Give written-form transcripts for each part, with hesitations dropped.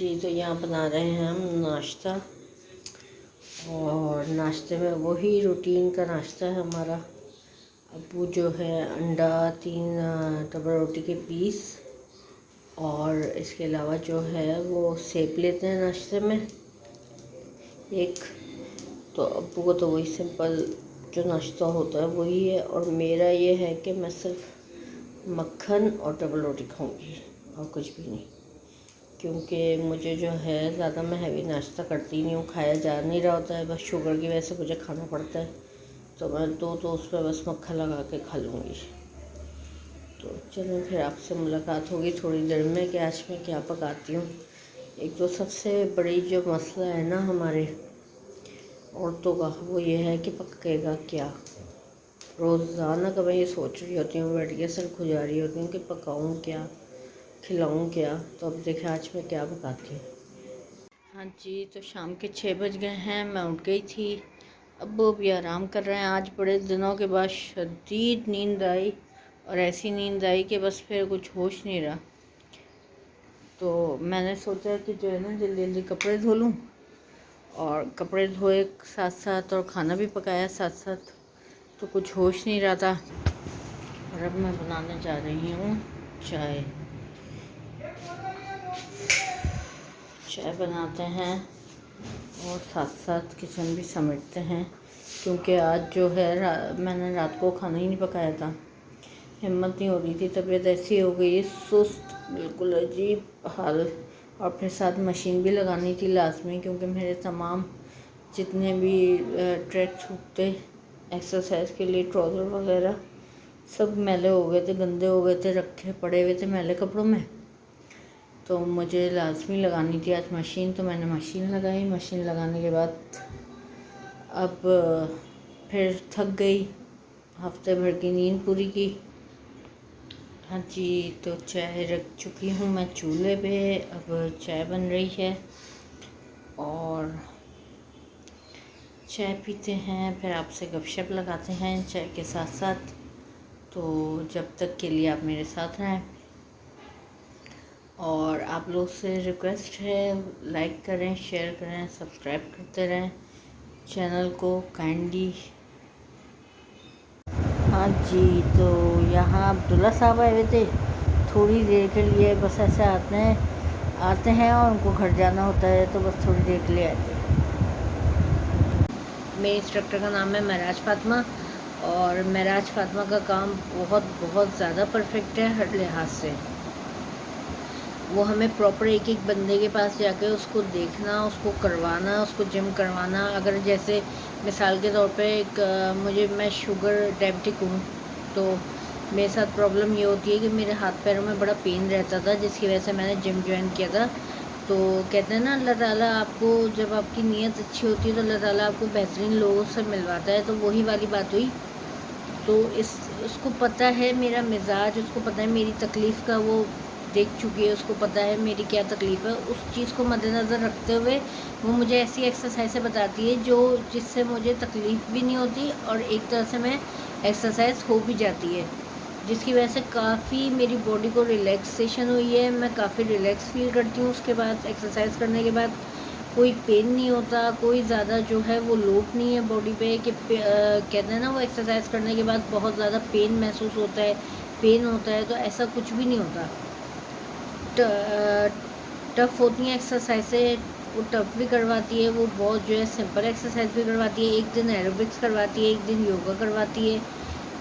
जी, तो यहाँ बना रहे हैं हम नाश्ता। और नाश्ते में वही रूटीन का नाश्ता है हमारा। अब्बू जो है अंडा 3 डबल रोटी के पीस, और इसके अलावा जो है वो सेब लेते हैं नाश्ते में एक। तो अब्बू को तो वही सिंपल जो नाश्ता होता है वही है, और मेरा ये है कि मैं सिर्फ मक्खन और डबल रोटी खाऊंगी और कुछ भी नहीं, क्योंकि मुझे जो है ज़्यादा मैं हैवी नाश्ता करती नहीं हूँ, खाया जा नहीं रहा होता है, बस शुगर की वजह से मुझे खाना पड़ता है। तो मैं 2 टोस्ट पे बस मक्खन लगा के खा लूँगी। तो चलो फिर आपसे मुलाकात होगी थोड़ी देर में कि आज मैं क्या पकाती हूँ। एक तो सबसे बड़ी जो मसला है ना हमारे औरतों का, वो ये है कि पकेगा क्या। रोज़ाना का मैं ये सोच रही होती हूँ, बैठ के सर खुजा रही होती हूँ कि पकाऊँ क्या, खिलाऊँ क्या। तो अब देखें आज मैं क्या पकाती हूँ। हाँ जी, तो शाम के 6 बज गए हैं, मैं उठ गई थी। अब वो भी आराम कर रहे हैं। आज बड़े दिनों के बाद शदीद नींद आई, और ऐसी नींद आई कि बस फिर कुछ होश नहीं रहा। तो मैंने सोचा कि जो है ना जल्दी जल्दी कपड़े धो लूँ, और कपड़े धोए साथ साथ और खाना भी पकाया साथ साथ, तो कुछ होश नहीं रहा था। और अब मैं बनाने जा रही हूँ चाय। चाय बनाते हैं और साथ साथ किचन भी समेटते हैं, क्योंकि आज जो है मैंने रात को खाना ही नहीं पकाया था। हिम्मत नहीं हो रही थी, तबीयत ऐसी हो गई है सुस्त, बिल्कुल अजीब हाल। और फिर साथ मशीन भी लगानी थी लाजमी, क्योंकि मेरे तमाम जितने भी ट्रैक सूट थे एक्सरसाइज के लिए, ट्राउज़र वगैरह सब मैले हो गए थे, गंदे हो गए थे, रखे पड़े हुए थे मैले कपड़ों में। तो मुझे लाजमी लगानी थी आज मशीन, तो मैंने मशीन लगाई। मशीन लगाने के बाद अब फिर थक गई, हफ्ते भर की नींद पूरी की। हाँ जी, तो चाय रख चुकी हूँ मैं चूल्हे पे, अब चाय बन रही है और चाय पीते हैं, फिर आपसे गपशप लगाते हैं चाय के साथ साथ। तो जब तक के लिए आप मेरे साथ रहें, और आप लोग से रिक्वेस्ट है लाइक करें, शेयर करें, सब्सक्राइब करते रहें चैनल को काइंडली। हाँ जी, तो यहाँ अब्दुल्ला साहब आए हुए थे थोड़ी देर के लिए, बस ऐसे आते हैं और उनको घर जाना होता है, तो बस थोड़ी देर के लिए आए थे। मेरे इंस्ट्रक्टर का नाम है महराज फातिमा, और महराज फातिमा का काम बहुत ज़्यादा परफेक्ट है हर लिहाज से। वो हमें प्रॉपर एक एक बंदे के पास जाके उसको देखना, उसको करवाना, उसको जिम करवाना। अगर जैसे मिसाल के तौर पे मैं शुगर डायबिटिक हूँ, तो मेरे साथ प्रॉब्लम ये होती है कि मेरे हाथ पैरों में बड़ा पेन रहता था, जिसकी वजह से मैंने जिम ज्वाइन किया था। तो कहते हैं ना अल्लाह ताला आपको, जब आपकी नीयत अच्छी होती है तो अल्लाह ताला आपको बेहतरीन लोगों से मिलवाता है। तो वही वाली बात हुई। तो उसको पता है मेरा मिजाज, उसको पता है मेरी तकलीफ़ का, वो देख चुकी है, उसको पता है मेरी क्या तकलीफ़ है। उस चीज़ को मद्देनज़र रखते हुए वो मुझे ऐसी एक्सरसाइज़ें बताती है जिससे मुझे तकलीफ़ भी नहीं होती, और एक तरह से मैं एक्सरसाइज हो भी जाती है, जिसकी वजह से काफ़ी मेरी बॉडी को रिलैक्सेशन हुई है। मैं काफ़ी रिलैक्स फील करती हूँ उसके बाद, एक्सरसाइज करने के बाद कोई पेन नहीं होता, कोई ज़्यादा जो है वो लोड नहीं है बॉडी पे कि कहते हैं ना वो एक्सरसाइज करने के बाद बहुत ज़्यादा पेन महसूस होता है, पेन होता है। तो ऐसा कुछ भी नहीं होता। टफ़ होती हैं एक्सरसाइजें, वो टफ़ भी करवाती है, वो बहुत जो है सिंपल एक्सरसाइज भी करवाती है। एक दिन एरोबिक्स करवाती है, एक दिन योगा करवाती है,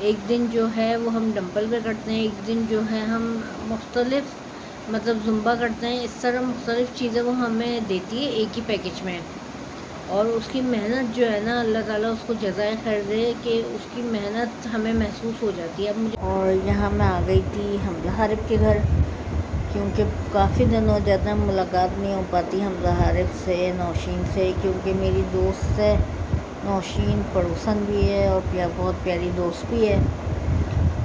एक दिन जो है वो हम डंबल पे करते हैं, एक दिन जो है हम मुख्तलिफ मतलब जुम्बा करते हैं। इस तरह मुख्तलिफ़ चीज़ें वो हमें देती है एक ही पैकेज में। और उसकी मेहनत जो है ना, अल्लाह ताला उसको जज़ाए खैर दे कि उसकी मेहनत हमें महसूस हो जाती है। अब मुझे, और यहाँ मैं आ गई थी हमजा हारिफ के घर, क्योंकि काफ़ी दिन हो जाते हैं मुलाकात नहीं हो पाती हमजा हारिफ से, नौशीन से, क्योंकि मेरी दोस्त है नौशीन, पड़ोसन भी है और बहुत प्यारी दोस्त भी है।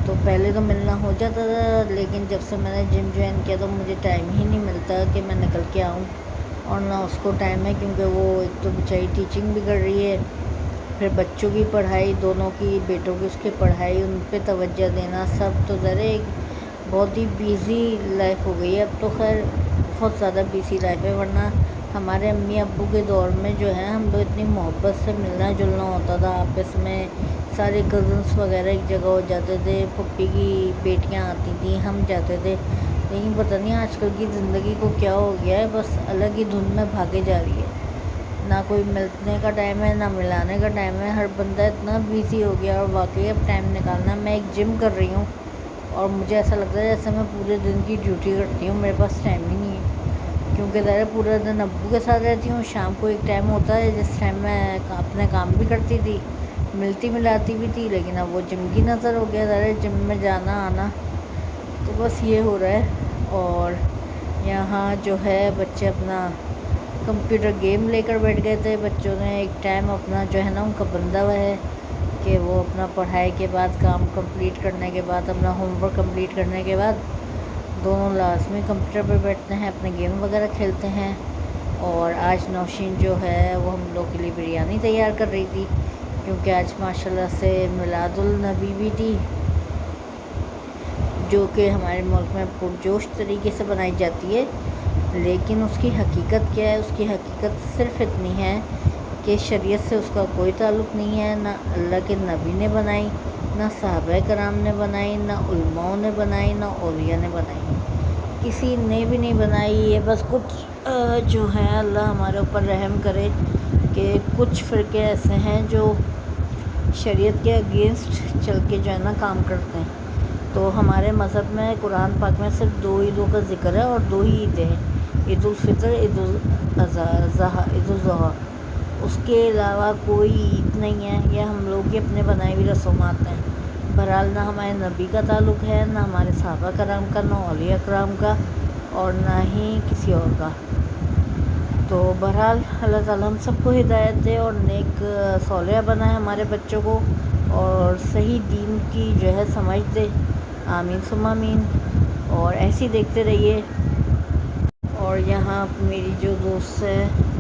तो पहले तो मिलना हो जाता था, लेकिन जब से मैंने जिम ज्वाइन किया तो मुझे टाइम ही नहीं मिलता कि मैं निकल के आऊँ, और ना उसको टाइम है, क्योंकि वो एक तो बेचारी टीचिंग भी कर रही है, फिर बच्चों की पढ़ाई, दोनों की, बेटों की उसकी पढ़ाई, उन पे तवज्जो देना, सब तो ज़रा एक बहुत ही बिज़ी लाइफ हो गई है अब तो। खैर बहुत ज़्यादा बिजी लाइफ है, वरना हमारे अम्मी अब्बू के दौर में जो है हम लोग इतनी मोहब्बत से मिलना जुलना होता था आपस में। सारे कज़न्स वगैरह एक जगह हो जाते थे, पप्पी की बेटियां आती थी, हम जाते थे। लेकिन पता नहीं आजकल की ज़िंदगी को क्या हो गया है, बस अलग ही धुन में भागे जा रही है। ना कोई मिलने का टाइम है ना मिलाने का टाइम है, हर बंदा इतना बिजी हो गया। और वाकई अब टाइम निकालना, मैं एक जिम कर रही हूँ और मुझे ऐसा लगता है जैसे मैं पूरे दिन की ड्यूटी करती हूँ, मेरे पास टाइम ही नहीं है। क्योंकि ज़रा पूरा दिन अब्बू के साथ रहती हूँ, शाम को एक टाइम होता है जिस टाइम मैं अपने काम भी करती थी, मिलती मिलाती भी थी, लेकिन अब वो जिम की नज़र हो गया, ज़रा जिम में जाना आना, तो बस ये हो रहा है। और यहाँ जो है बच्चे अपना कंप्यूटर गेम लेकर बैठ गए थे। बच्चों ने एक टाइम अपना जो है ना उनका बंदा हुआ है कि वो अपना पढ़ाई के बाद, काम कंप्लीट करने के बाद, अपना होमवर्क कंप्लीट करने के बाद दोनों लाजमी कंप्यूटर पर बैठते हैं, अपने गेम वगैरह खेलते हैं। और आज नौशीन जो है वो हम लोग के लिए बिरयानी तैयार कर रही थी, क्योंकि आज माशाल्लाह से मिलादुल नबी भी थी, जो कि हमारे मुल्क में पुरजोश तरीके से बनाई जाती है। लेकिन उसकी हकीकत क्या है? उसकी हकीकत सिर्फ़ इतनी है कि शरीयत से उसका कोई ताल्लुक़ नहीं है, ना अल्लाह के नबी ने बनाई, ना सहाबा कराम ने बनाई, ना उलमाओं ने बनाई, ना औलिया ने बनाई, किसी ने भी नहीं बनाई। ये बस कुछ जो है अल्लाह हमारे ऊपर रहम करे कि कुछ फ़िरके ऐसे हैं जो शरीयत के अगेंस्ट चल के जो है ना काम करते हैं। तो हमारे मज़हब में, कुरान पाक में सिर्फ 2 ईदों का ज़िक्र है और 2 ही ईदें हैं, ईद उल फ़ितर, ईद उल अज़हा, ईद उल ज़ुहा। उसके अलावा कोई ईद नहीं है, यह हम लोग की अपने बनाई हुई रसूमात हैं। बहरहाल ना हमारे नबी का ताल्लुक़ है, ना हमारे सहाबा कराम का, ना औलिया कराम का, और ना ही किसी और का। तो बहरहाल अल्लाह ताला हम सबको हिदायत दे और नेक सौलिया बनाए हमारे बच्चों को, और सही दीन की जो है समझ दे। आमीन सुम्मा आमीन। और ऐसे ही देखते रहिए। और यहाँ मेरी जो दोस्त है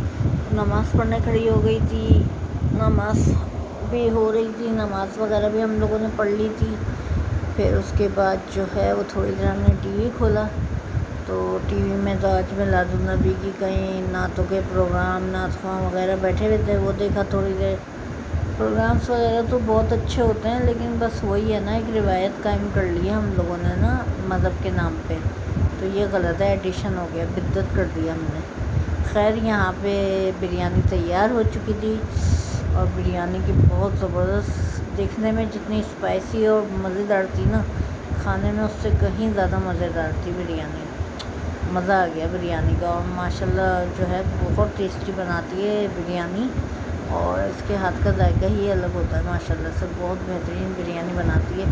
नमाज़ पढ़ने खड़ी हो गई थी, नमाज़ भी हो रही थी, नमाज़ वगैरह भी हम लोगों ने पढ़ ली थी। फिर उसके बाद जो है वो थोड़ी देर हमने टीवी खोला, तो टीवी में तो आज मिलादुल नबी की कई नातों के प्रोग्राम, नात ख़्वां वगैरह बैठे हुए थे, वो देखा थोड़ी देर। प्रोग्राम्स वगैरह तो बहुत अच्छे होते हैं, लेकिन बस वही है ना, एक रिवायत कायम कर ली है हम लोगों ने ना मज़हब के नाम पे, तो ये गलत है, एडिशन हो गया, बिद्दत कर दिया हमने। खैर यहाँ पे बिरयानी तैयार हो चुकी थी, और बिरयानी की बहुत ज़बरदस्त, देखने में जितनी स्पाइसी और मज़ेदार थी ना, खाने में उससे कहीं ज़्यादा मज़ेदार थी बिरयानी। मज़ा आ गया बिरयानी का। और माशाल्लाह जो है बहुत टेस्टी बनाती है बिरयानी, और इसके हाथ का जायका ही अलग होता है माशाल्लाह से, बहुत बेहतरीन बिरयानी बनाती है।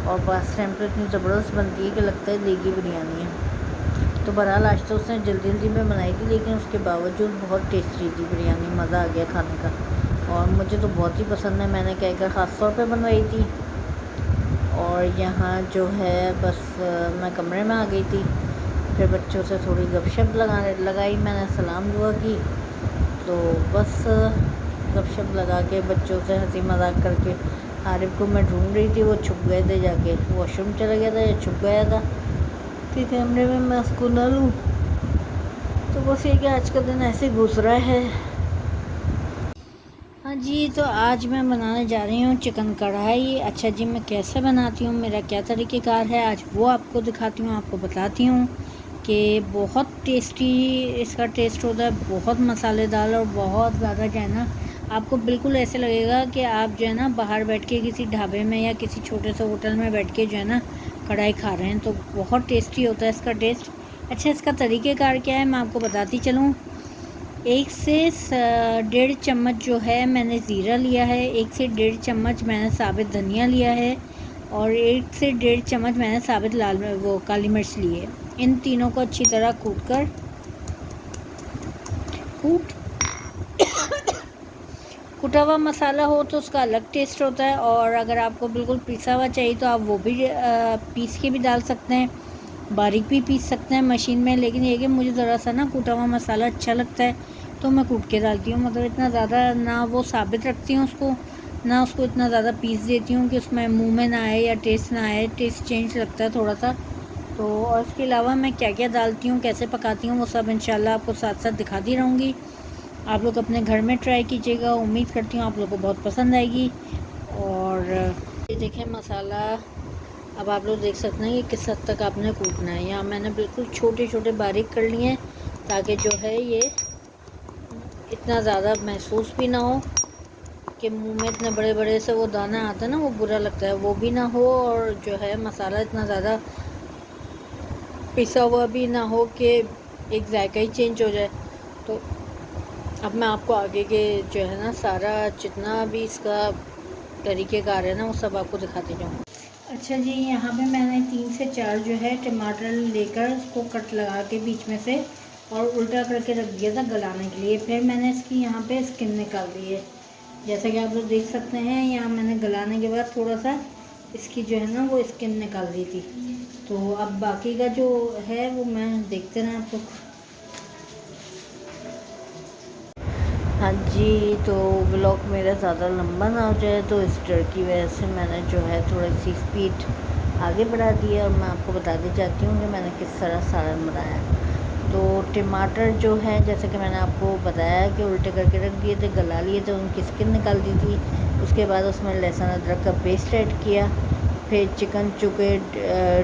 और बस टाइम तो इतनी ज़बरदस्त बनती है कि लगता है देगी बिरयानी है। तो बहरहाल आज तो उसने जल्दी जल्दी में बनाई थी, लेकिन उसके बावजूद बहुत टेस्टी थी बिरयानी, मज़ा आ गया खाने का। और मुझे तो बहुत ही पसंद है, मैंने कहकर ख़ास तौर पे बनवाई थी। और यहाँ जो है बस मैं कमरे में आ गई थी, फिर बच्चों से थोड़ी गपशप लगाई, मैंने सलाम दुआ की, तो बस गपशप लगा के बच्चों से हंसी मजाक करके आरिफ को मैं ढूंढ रही थी, वो छुप गए थे, जाके वॉशरूम चला गया था या छुप गया था कि कैमरे में मैं उसको न लूँ। तो बस ये कि आज का दिन ऐसे गुजरा है। हाँ जी, तो आज मैं बनाने जा रही हूँ चिकन कढ़ाई। अच्छा जी, मैं कैसे बनाती हूँ, मेरा क्या तरीक़ेकार है, आज वो आपको दिखाती हूँ, आपको बताती हूँ कि बहुत टेस्टी इसका टेस्ट होता है, बहुत मसालेदार, और बहुत ज़्यादा जो है ना आपको बिल्कुल ऐसे लगेगा कि आप जो है ना बाहर बैठ के किसी ढाबे में या किसी छोटे से होटल में बैठ के जो है ना कढ़ाई खा रहे हैं। तो बहुत टेस्टी होता है इसका टेस्ट। अच्छा, इसका तरीक़ेकार क्या है मैं आपको बताती चलूँ। 1 से 1.5 चम्मच जो है मैंने ज़ीरा लिया है, 1 से 1.5 चम्मच मैंने साबित धनिया लिया है, और 1 से 1.5 चम्मच मैंने साबित काली मिर्च ली है। इन तीनों को अच्छी तरह कुटा हुआ मसाला हो तो उसका अलग टेस्ट होता है, और अगर आपको बिल्कुल पिसा हुआ चाहिए तो आप वो भी पीस के भी डाल सकते हैं, बारीक भी पीस सकते हैं मशीन में। लेकिन ये कि मुझे ज़रा सा ना कूटा हुआ मसाला अच्छा लगता है, तो मैं कूट के डालती हूँ। मतलब इतना ज़्यादा ना वो साबित रखती हूँ उसको, ना उसको इतना ज़्यादा पीस देती हूँ कि उसमें मुंह में ना आए या टेस्ट ना आए, टेस्ट चेंज लगता है थोड़ा सा। तो और इसके अलावा मैं क्या क्या डालती हूँ, कैसे पकाती हूँ, वो सब इंशाल्लाह आपको साथ साथ दिखाती रहूँगी। आप लोग अपने घर में ट्राई कीजिएगा, उम्मीद करती हूँ आप लोगों को बहुत पसंद आएगी। और ये देखें मसाला, अब आप लोग देख सकते हैं कि किस हद तक आपने कूटना है। यहाँ मैंने बिल्कुल छोटे छोटे बारीक कर लिए हैं ताकि जो है ये इतना ज़्यादा महसूस भी ना हो कि मुंह में इतने बड़े बड़े से वो दाना आता है ना, वो बुरा लगता है, वो भी ना हो। और जो है मसाला इतना ज़्यादा पिसा हुआ भी ना हो कि एक जायका ही चेंज हो जाए। तो अब मैं आपको आगे के जो है ना सारा जितना भी इसका तरीक़ेकार है ना वो सब आपको दिखाती जाऊँ। अच्छा जी, यहाँ पे मैंने 3 से 4 जो है टमाटर लेकर उसको कट लगा के बीच में से और उल्टा करके रख दिया था गलाने के लिए। फिर मैंने इसकी यहाँ पे स्किन निकाल दी है, जैसा कि आप लोग देख सकते हैं। यहाँ मैंने गलाने के बाद थोड़ा सा इसकी जो है ना वो स्किन निकाल दी थी। तो अब बाकी का जो है वो मैं देखते हैं आप लोग। हाँ जी, तो व्लॉग मेरा ज़्यादा लंबा ना हो जाए तो इस डर की वजह से मैंने जो है थोड़ी सी स्पीड आगे बढ़ा दी है। और मैं आपको बताती जाती हूँ कि मैंने किस तरह सालन बनाया। तो टमाटर जो है जैसे कि मैंने आपको बताया कि उल्टे करके रख दिए थे, गला लिए थे, उनकी स्किन निकाल दी थी। उसके बाद उसमें लहसुन अदरक का पेस्ट ऐड किया। फिर चिकन चूँकि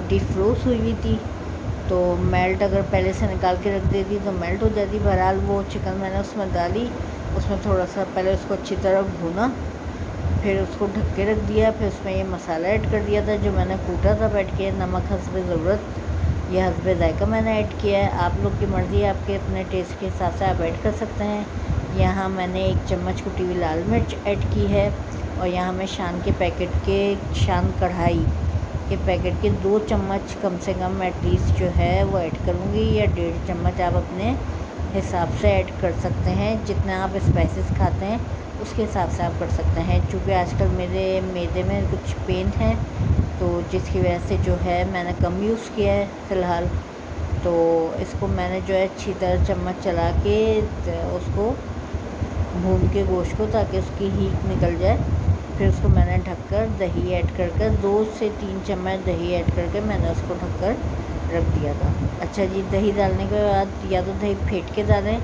डिफ्रोस्ट हुई हुई थी तो मेल्ट अगर पहले से निकाल के रख देती तो मेल्ट हो जाती। बहरहाल वो चिकन मैंने उसमें डाली, उसमें थोड़ा सा पहले उसको अच्छी तरह भूना, फिर उसको ढक के रख दिया। फिर उसमें ये मसाला ऐड कर दिया था जो मैंने कूटा था बैठ के। नमक हस्बे ज़रूरत, यह हस्बे ज़ायका मैंने ऐड किया है। आप लोग की मर्ज़ी, आपके अपने टेस्ट के हिसाब से आप ऐड कर सकते हैं। यहाँ मैंने 1 चम्मच कुटी हुई लाल मिर्च ऐड की है। और यहाँ मैं शान के पैकेट के, शान कढ़ाई के पैकेट के 2 चम्मच कम से कम एटलीस्ट जो है वो ऐड करूँगी, या 1.5 चम्मच आप अपने हिसाब से ऐड कर सकते हैं। जितना आप स्पाइसेस खाते हैं उसके हिसाब से आप कर सकते हैं। चूँकि आजकल मेरे मैदे में कुछ पेन है तो जिसकी वजह से जो है मैंने कम यूज़ किया है फ़िलहाल। तो इसको मैंने जो है अच्छी तरह चम्मच चला के उसको भून के गोश्त को, ताकि उसकी हीट निकल जाए। फिर उसको मैंने ढककर दही ऐड कर 2 से 3 चम्मच दही ऐड करके मैंने उसको ढककर रख दिया था। अच्छा जी, दही डालने के बाद या तो दही फेंट के डालें,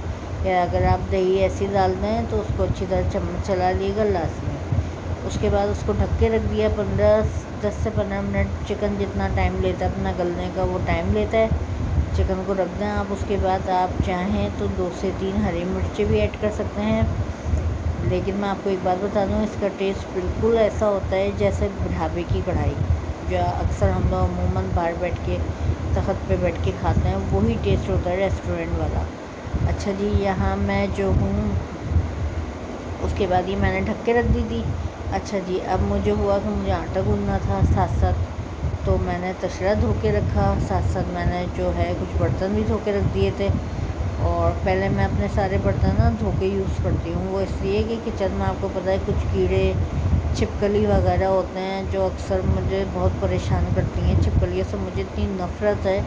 या अगर आप दही ऐसी डाल दें तो उसको अच्छी तरह चम्मच चला लिएगा लास्ट में। उसके बाद उसको ढक के रख दिया 10 से 15 मिनट। चिकन जितना टाइम लेता है अपना गलने का वो टाइम लेता है, चिकन को रख दें आप। उसके बाद आप चाहें तो 2 से 3 हरी मिर्चें भी ऐड कर सकते हैं। लेकिन मैं आपको एक बात बता दूँ, इसका टेस्ट बिल्कुल ऐसा होता है जैसे ढाबे की कढ़ाई, जो अक्सर हम लोग अमूमन बाहर बैठ के तख्त पे बैठ के खाते हैं, वही टेस्ट होता है रेस्टोरेंट वाला। अच्छा जी, यहाँ मैं जो हूँ उसके बाद ये मैंने ढक के रख दी थी। अच्छा जी, अब मुझे हुआ कि मुझे आटा गूँथना था साथ साथ, तो मैंने तशरा धो के रखा। साथ साथ मैंने जो है कुछ बर्तन भी धो के रख दिए थे। और पहले मैं अपने सारे बर्तन ना धो के यूज़ करती हूँ, वो इसलिए कि किचन में आपको पता है कुछ कीड़े छिपकली वगैरह होते हैं जो अक्सर मुझे बहुत परेशान करती हैं। छिपकलियों से मुझे इतनी नफ़रत है,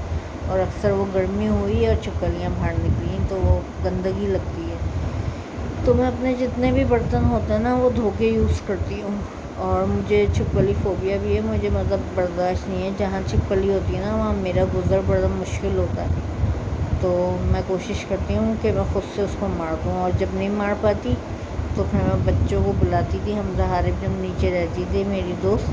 और अक्सर वो गर्मी हुई और छिपकलियाँ बाहर निकली तो वो गंदगी लगती है। तो मैं अपने जितने भी बर्तन होते हैं ना वो धो के यूज़ करती हूँ। और मुझे छिपकली फ़ोबिया भी है, मुझे मतलब बर्दाश्त नहीं है। जहाँ छिपकली होती है ना वहाँ मेरा गुज़र बड़ा मुश्किल होता है। तो मैं कोशिश करती हूँ कि मैं ख़ुद से उसको मार दूँ, और जब नहीं मार पाती तो फिर मैं बच्चों को बुलाती थी। हमजा हारिब जब नीचे रहती थी मेरी दोस्त,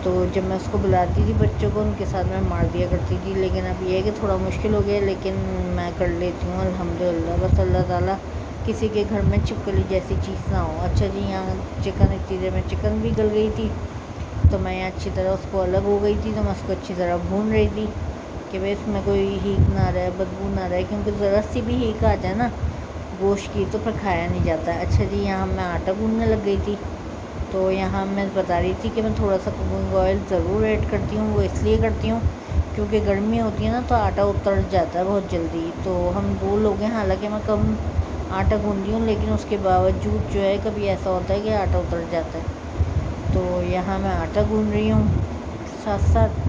तो जब मैं उसको बुलाती थी बच्चों को, उनके साथ मैं मार दिया करती थी। लेकिन अब ये है कि थोड़ा मुश्किल हो गया, लेकिन मैं कर लेती हूँ अल्हम्दुलिल्लाह। बस अल्लाह ताला किसी के घर में छिपकली जैसी चीज़ ना हो। अच्छा जी, यहाँ चिकन, इतनी देर में चिकन भी गल गई थी, तो मैं यहाँ अच्छी तरह उसको अलग हो गई थी, तो मैं उसको अच्छी तरह भून रही थी कि भाई इसमें कोई हीक ना रहे, बदबू ना रहे, क्योंकि ज़रा सी भी हीक आ जाए ना गोश्त की तो फिर खाया नहीं जाता है। अच्छा जी, यहाँ मैं आटा गूँथने लग गई थी। तो यहाँ मैं बता रही थी कि मैं थोड़ा सा कुकिंग ऑयल ज़रूर ऐड करती हूँ। वो इसलिए करती हूँ क्योंकि गर्मी होती है ना तो आटा उतर जाता है बहुत जल्दी। तो हम 2 लोग हैं, हालांकि मैं कम आटा गूँथती हूँ, लेकिन उसके बावजूद जो है कभी ऐसा होता है कि आटा उतर जाता है। तो यहाँ मैं आटा गूँथ रही हूँ साथ साथ,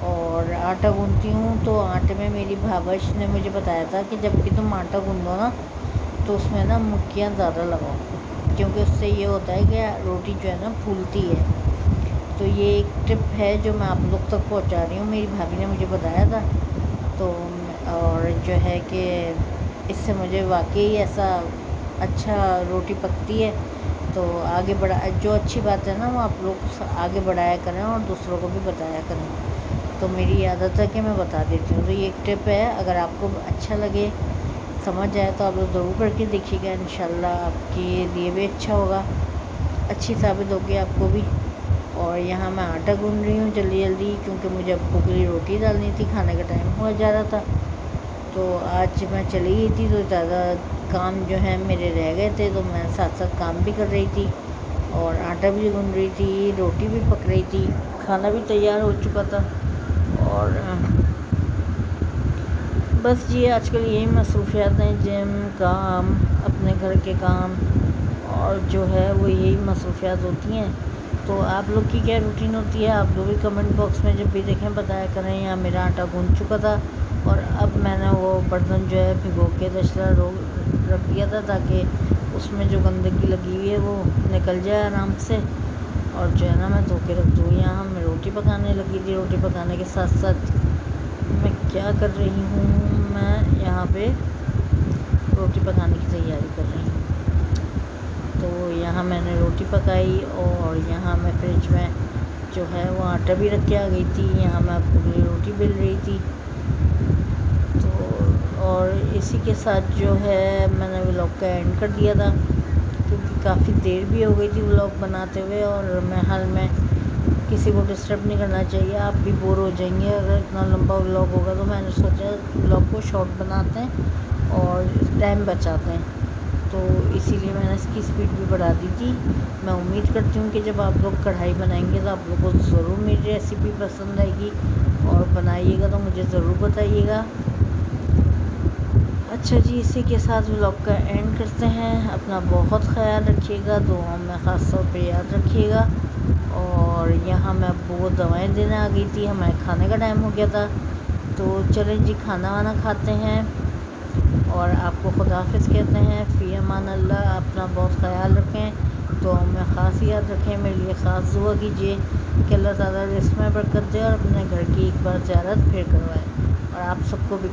और आटा गूँथती हूँ। तो आटे में मेरी भावश ने मुझे बताया था कि जब भी तुम आटा गूँथो ना तो उसमें ना मुक्कियाँ ज़्यादा लगाओ, क्योंकि उससे ये होता है कि रोटी जो है ना फूलती है। तो ये एक टिप है जो मैं आप लोग तक पहुंचा रही हूँ, मेरी भाभी ने मुझे बताया था। तो और जो है कि इससे मुझे वाकई ऐसा अच्छा रोटी पकती है। तो आगे बढ़ा, जो अच्छी बात है ना वो आप लोग आगे बढ़ाया करें और दूसरों को भी बताया करें। तो मेरी आदत है कि मैं बता देती हूँ। तो ये एक टिप है, अगर आपको अच्छा लगे, समझ आए तो आप लोग ज़रूर करके देखिएगा। इंशाल्लाह आपके लिए भी अच्छा होगा, अच्छी साबित होगी आपको भी। और यहाँ मैं आटा गूँध रही हूँ जल्दी जल्दी, क्योंकि मुझे अब्बू के लिए रोटी डालनी थी, खाने का टाइम हो जा रहा था। तो आज मैं चली गई थी तो ज़्यादा काम जो है मेरे रह गए थे, तो मैं साथ साथ काम भी कर रही थी और आटा भी गूँध रही थी, रोटी भी पक रही थी, खाना भी तैयार हो चुका था। और बस जी आजकल यही मसरूफियात हैं, जिम, काम, अपने घर के काम, और जो है वो यही मसरूफियात होती हैं। तो आप लोग की क्या रूटीन होती है, आप लोग भी कमेंट बॉक्स में जब भी देखें बताया करें। यहाँ मेरा आटा गूँध चुका था और अब मैंने वो बर्तन जो है भिगो के 10 रख दिया था, ताकि उसमें जो गंदगी लगी हुई है वो निकल जाए आराम से। और जो है ना मैं धो के रख दूँ। यहाँ मैं रोटी पकाने लगी थी। रोटी पकाने के साथ साथ मैं क्या कर रही हूँ, मैं यहाँ पे रोटी पकाने की तैयारी कर रही हूँ। तो यहाँ मैंने रोटी पकाई और यहाँ मैं फ्रिज में जो है वो आटा भी रख के आ गई थी। यहाँ मैं पूरी रोटी बेल रही थी। तो और इसी के साथ जो है मैंने व्लॉग का एंड कर दिया था, क्योंकि काफ़ी देर भी हो गई थी व्लॉग बनाते हुए और मैं हाल में किसी को डिस्टर्ब नहीं करना चाहिए। आप भी बोर हो जाएंगे अगर इतना लंबा व्लॉग होगा। तो मैंने सोचा व्लॉग को शॉर्ट बनाते हैं और टाइम बचाते हैं, तो इसीलिए मैंने इसकी स्पीड भी बढ़ा दी थी। मैं उम्मीद करती हूँ कि जब आप लोग कढ़ाई बनाएंगे तो आप लोगों को ज़रूर मेरी रेसिपी पसंद आएगी और बनाइएगा तो मुझे ज़रूर बताइएगा। अच्छा जी, इसी के साथ व्लॉग का एंड करते हैं। अपना बहुत ख्याल रखिएगा, दुआओं में ख़ास तौर पे याद रखिएगा। और यहाँ मैं अब्बू को दवाएँ देने आ गई थी, हमारे खाने का टाइम हो गया था। तो चलें जी, खाना वाना खाते हैं और आपको खुदाफिज़ कहते हैं। फ़ी अमान अल्लाह। अपना बहुत ख़याल रखें, दुआओं में ख़ास याद रखें, मेरे लिए ख़ास दुआ कीजिए कि अल्लाह ताला रिज़्क़ में बरकत दे और अपने घर की एक बार ज़ियारत फिर करवाए। और आप सबको भी